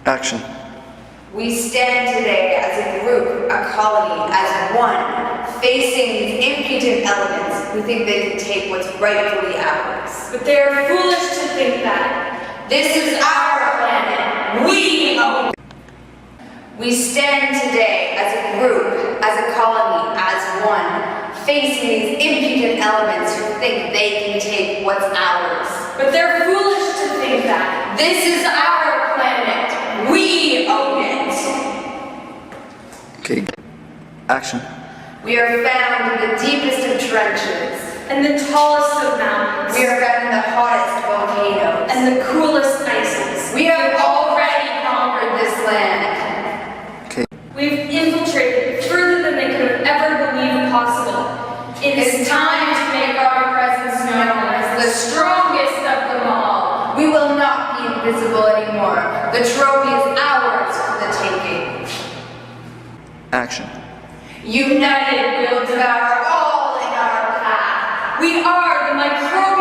Action. We stand today as a group, a colony, as one, facing these impudent elements who think they can take what's rightfully ours. But they are foolish to think that. This is our planet. We own it. We stand today as a group, as a colony, as one, facing these impudent elements who think they can take what's ours. But they're foolish to think that. This is our planet. We own it. Okay. Action. We are found in the deepest of trenches. And the tallest of mountains. We are found in the hottest volcanoes. And the coolest ices. We have already conquered this land. Okay. We've infiltrated further than they could have ever believed possible. It's time to make our presence known as the strongest of them all. We will not be invisible anymore. The trophy is ours for the taking. Action. United, we'll devour all in our path. We are the microbial